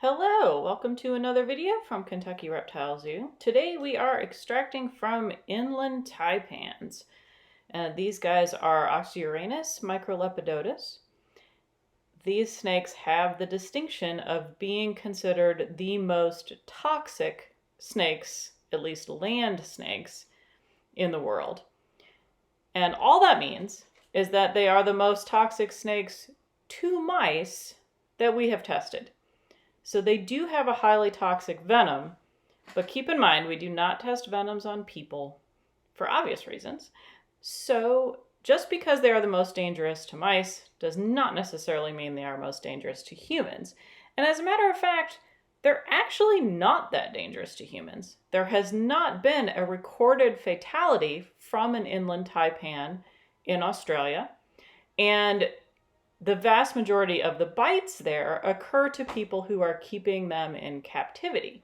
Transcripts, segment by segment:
Hello, welcome to another video from Kentucky Reptile Zoo. Today we are extracting from Inland Taipans. These guys are Oxyuranus, microlepidotus. These snakes have the distinction of being considered the most toxic snakes, at least land snakes, in the world. And all that means is that they are the most toxic snakes to mice that we have tested. So they do have a highly toxic venom, but keep in mind we do not test venoms on people for obvious reasons. So just because they are the most dangerous to mice does not necessarily mean they are most dangerous to humans. And as a matter of fact, they're actually not that dangerous to humans. There has not been a recorded fatality from an inland taipan in Australia, and the vast majority of the bites there occur to people who are keeping them in captivity.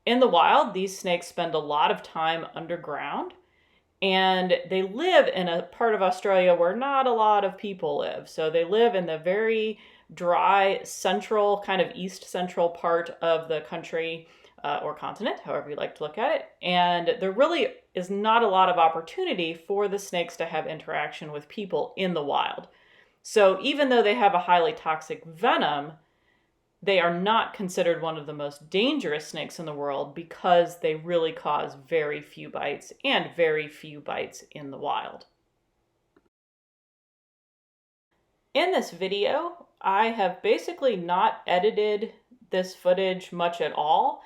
In the wild, these snakes spend a lot of time underground, and they live in a part of Australia where not a lot of people live. So they live in the very dry central, kind of east central part of the country or continent, however you like to look at it. And there really is not a lot of opportunity for the snakes to have interaction with people in the wild. So even though they have a highly toxic venom, they are not considered one of the most dangerous snakes in the world because they really cause very few bites and very few bites in the wild. In this video, I have basically not edited this footage much at all.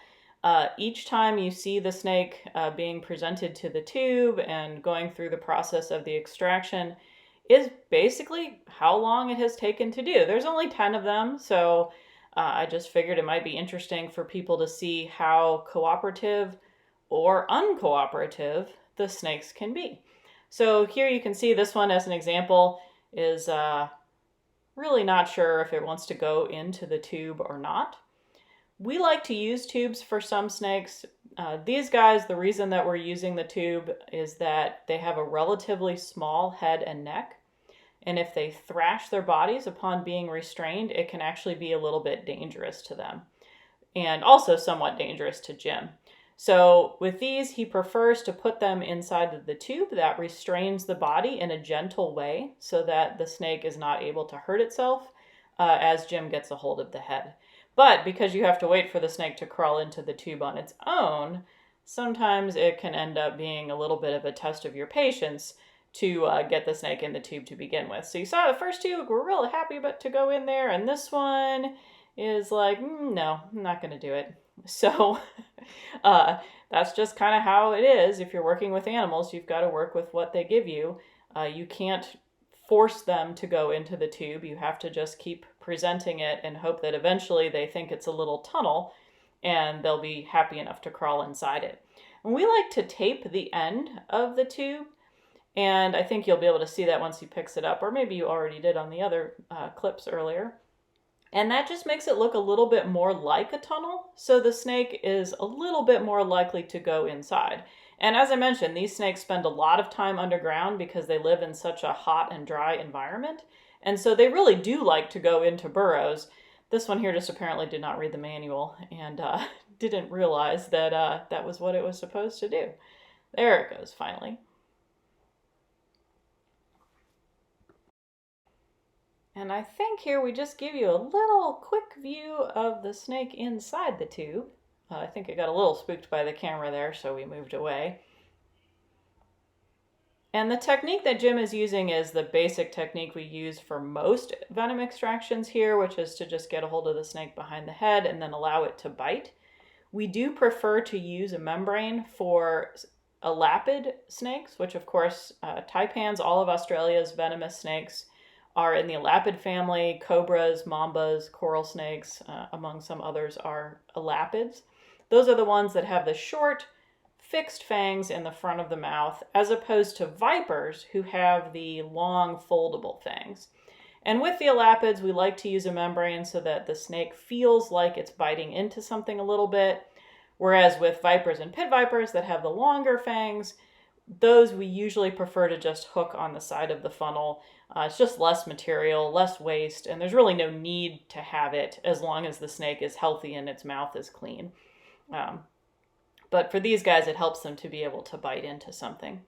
Each time you see the snake being presented to the tube and going through the process of the extraction is basically how long it has taken to do. There's only 10 of them, so I just figured it might be interesting for people to see how cooperative or uncooperative the snakes can be. So here you can see this one as an example is really not sure if it wants to go into the tube or not. We like to use tubes for some snakes. These guys, the reason that we're using the tube is that they have a relatively small head and neck. And if they thrash their bodies upon being restrained, it can actually be a little bit dangerous to them. And also somewhat dangerous to Jim. So with these, he prefers to put them inside of the tube that restrains the body in a gentle way so that the snake is not able to hurt itself as Jim gets a hold of the head. But because you have to wait for the snake to crawl into the tube on its own, sometimes it can end up being a little bit of a test of your patience to get the snake in the tube to begin with. So you saw the first two, we're really happy about to go in there, and this one is like, no, I'm not going to do it. So that's just kind of how it is. If you're working with animals, you've got to work with what they give you. You can't force them to go into the tube. You have to just keep presenting it and hope that eventually they think it's a little tunnel and they'll be happy enough to crawl inside it. And we like to tape the end of the tube, and I think you'll be able to see that once he picks it up, or maybe you already did on the other clips earlier. And that just makes it look a little bit more like a tunnel, so the snake is a little bit more likely to go inside. And as I mentioned, these snakes spend a lot of time underground because they live in such a hot and dry environment. And so they really do like to go into burrows. This one here just apparently did not read the manual and didn't realize that that was what it was supposed to do. There it goes, finally. And I think here we just give you a little quick view of the snake inside the tube. I think it got a little spooked by the camera there, so we moved away. And the technique that Jim is using is the basic technique we use for most venom extractions here, which is to just get a hold of the snake behind the head and then allow it to bite. We do prefer to use a membrane for elapid snakes, which of course, taipans, all of Australia's venomous snakes, are in the elapid family. Cobras, mambas, coral snakes, among some others, are elapids. Those are the ones that have the short, fixed fangs in the front of the mouth, as opposed to vipers, who have the long, foldable fangs. And with the elapids, we like to use a membrane so that the snake feels like it's biting into something a little bit, whereas with vipers and pit vipers that have the longer fangs, those we usually prefer to just hook on the side of the funnel. It's just less material, less waste, and there's really no need to have it as long as the snake is healthy and its mouth is clean. But for these guys, it helps them to be able to bite into something.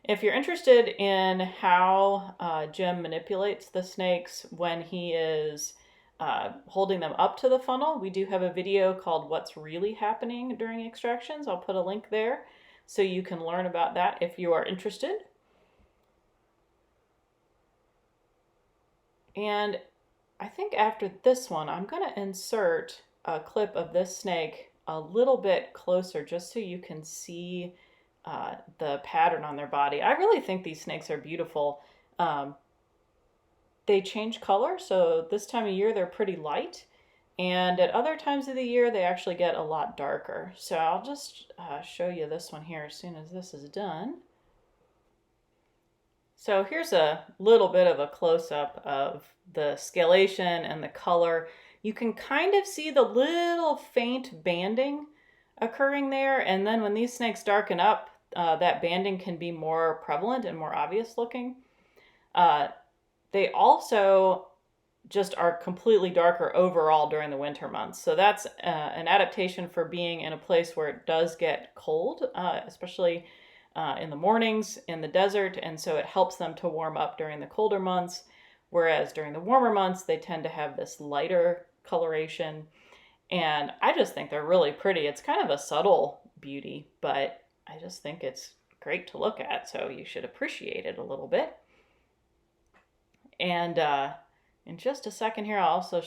If you're interested in how Jim manipulates the snakes when he is holding them up to the funnel, we do have a video called What's Really Happening During Extractions. I'll put a link there so you can learn about that if you are interested. And I think after this one, I'm going to insert a clip of this snake a little bit closer just so you can see the pattern on their body. I really think these snakes are beautiful. They change color, so this time of year they're pretty light, and at other times of the year they actually get a lot darker. So I'll just show you this one here as soon as this is done. So here's a little bit of a close-up of the scalation and the color. You can kind of see the little faint banding occurring there, and then when these snakes darken up, that banding can be more prevalent and more obvious looking. They also just are completely darker overall during the winter months. So that's an adaptation for being in a place where it does get cold, especially in the mornings in the desert. And so it helps them to warm up during the colder months. Whereas during the warmer months, they tend to have this lighter coloration. And I just think they're really pretty. It's kind of a subtle beauty, but I just think it's great to look at. So you should appreciate it a little bit. And in just a second here, I'll also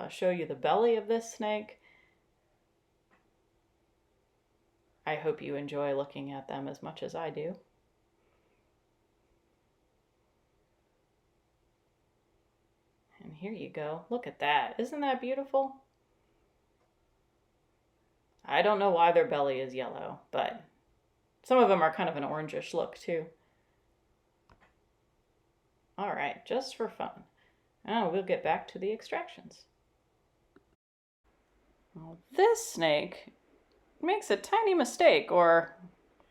show you the belly of this snake. I hope you enjoy looking at them as much as I do. And here you go. Look at that. Isn't that beautiful? I don't know why their belly is yellow, but some of them are kind of an orangish look too. All right, just for fun. Now we'll get back to the extractions. Well, this snake makes a tiny mistake, or,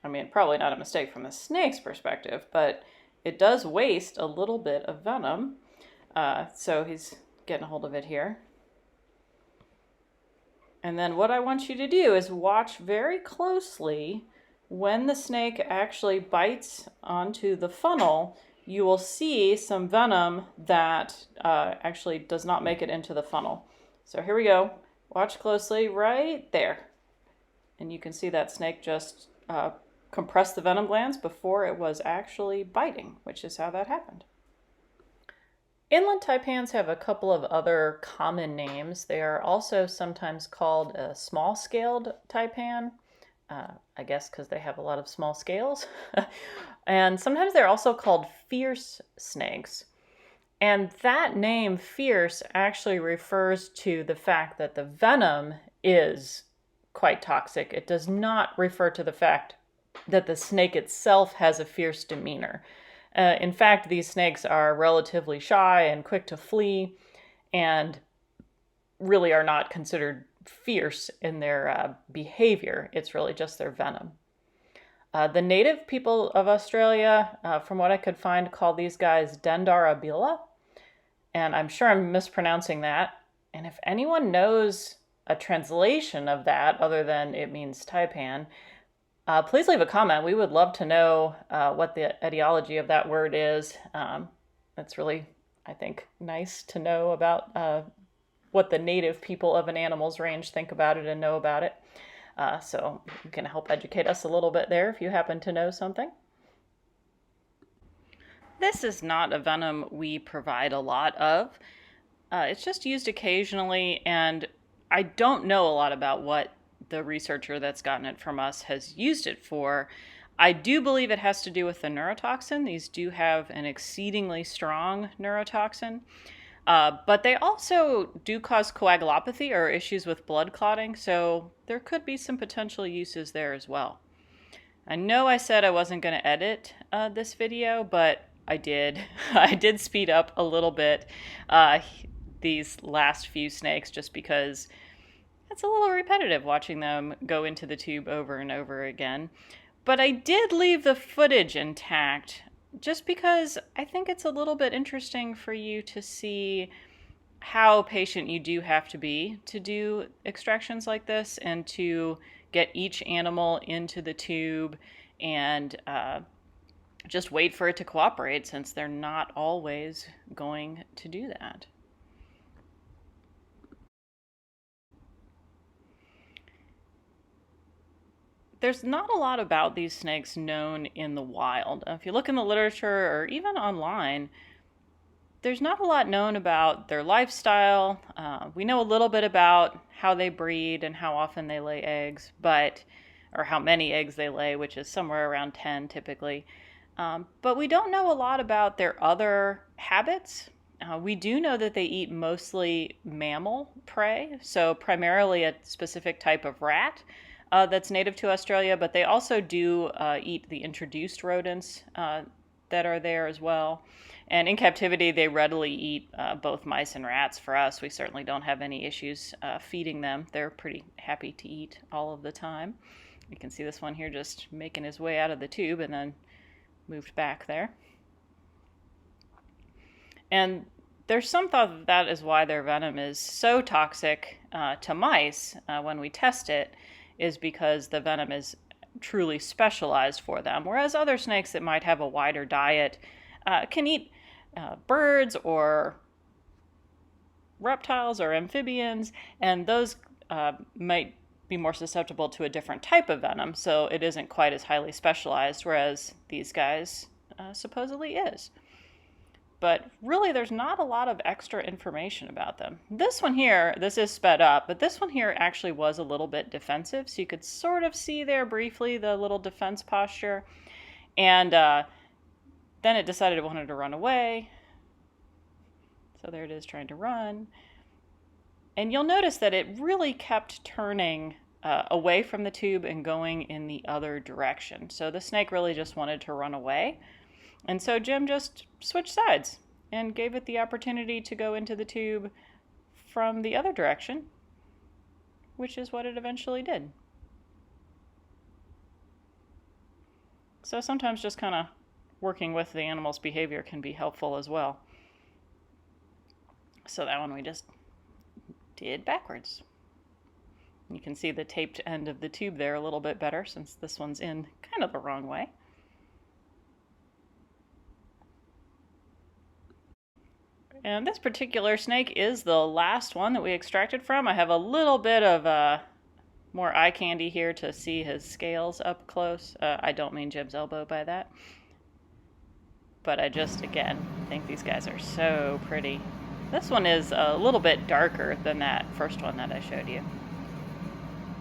I mean, probably not a mistake from the snake's perspective, but it does waste a little bit of venom. So he's getting a hold of it here. And then what I want you to do is watch very closely when the snake actually bites onto the funnel. You will see some venom that actually does not make it into the funnel. So here we go. Watch closely right there. And you can see that snake just compressed the venom glands before it was actually biting, which is how that happened. Inland taipans have a couple of other common names. They are also sometimes called a small-scaled taipan. I guess because they have a lot of small scales. And sometimes they're also called fierce snakes. And that name, fierce, actually refers to the fact that the venom is quite toxic. It does not refer to the fact that the snake itself has a fierce demeanor. In fact, these snakes are relatively shy and quick to flee, and really are not considered fierce in their behavior. It's really just their venom. The native people of Australia, from what I could find, call these guys Dendarabila, and I'm sure I'm mispronouncing that. And if anyone knows a translation of that other than it means taipan, please leave a comment. We would love to know what the etiology of that word is. That's really, I think, nice to know about what the native people of an animal's range think about it and know about it. So you can help educate us a little bit there if you happen to know something. This is not a venom we provide a lot of. It's just used occasionally, and I don't know a lot about what the researcher that's gotten it from us has used it for. I do believe it has to do with the neurotoxin. These do have an exceedingly strong neurotoxin. But they also do cause coagulopathy or issues with blood clotting, so there could be some potential uses there as well. I know I said I wasn't going to edit this video, but I did. I did speed up a little bit these last few snakes just because it's a little repetitive watching them go into the tube over and over again. But I did leave the footage intact just because I think it's a little bit interesting for you to see how patient you do have to be to do extractions like this and to get each animal into the tube and just wait for it to cooperate, since they're not always going to do that. There's not a lot about these snakes known in the wild. If you look in the literature or even online, there's not a lot known about their lifestyle. We know a little bit about how they breed and how often they lay eggs, or how many eggs they lay, which is somewhere around 10 typically. But we don't know a lot about their other habits. We do know that they eat mostly mammal prey, so primarily a specific type of rat that's native to Australia, but they also do eat the introduced rodents that are there as well. And in captivity, they readily eat both mice and rats. For us, we certainly don't have any issues feeding them. They're pretty happy to eat all of the time. You can see this one here just making his way out of the tube and then moved back there. And there's some thought that is why their venom is so toxic to mice when we test it, is because the venom is truly specialized for them, whereas other snakes that might have a wider diet can eat birds or reptiles or amphibians, and those might be more susceptible to a different type of venom, so it isn't quite as highly specialized, whereas these guys supposedly is. But really, there's not a lot of extra information about them. This one here, this is sped up, but this one here actually was a little bit defensive, so you could sort of see there briefly the little defense posture. And then it decided it wanted to run away. So there it is trying to run. And you'll notice that it really kept turning away from the tube and going in the other direction. So the snake really just wanted to run away. And so Jim just switched sides and gave it the opportunity to go into the tube from the other direction, which is what it eventually did. So sometimes just kind of working with the animal's behavior can be helpful as well. So that one we just did backwards. You can see the taped end of the tube there a little bit better, since this one's in kind of the wrong way. And this particular snake is the last one that we extracted from. I have a little bit of more eye candy here to see his scales up close. I don't mean Jim's elbow by that. But I just, again, think these guys are so pretty. This one is a little bit darker than that first one that I showed you.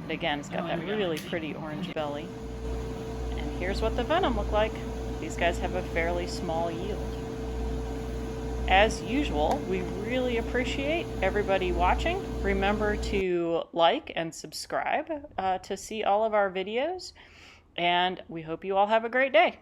But again, it's got that really pretty orange belly. And here's what the venom looked like. These guys have a fairly small yield. As usual, we really appreciate everybody watching. Remember to like and subscribe to see all of our videos. And we hope you all have a great day.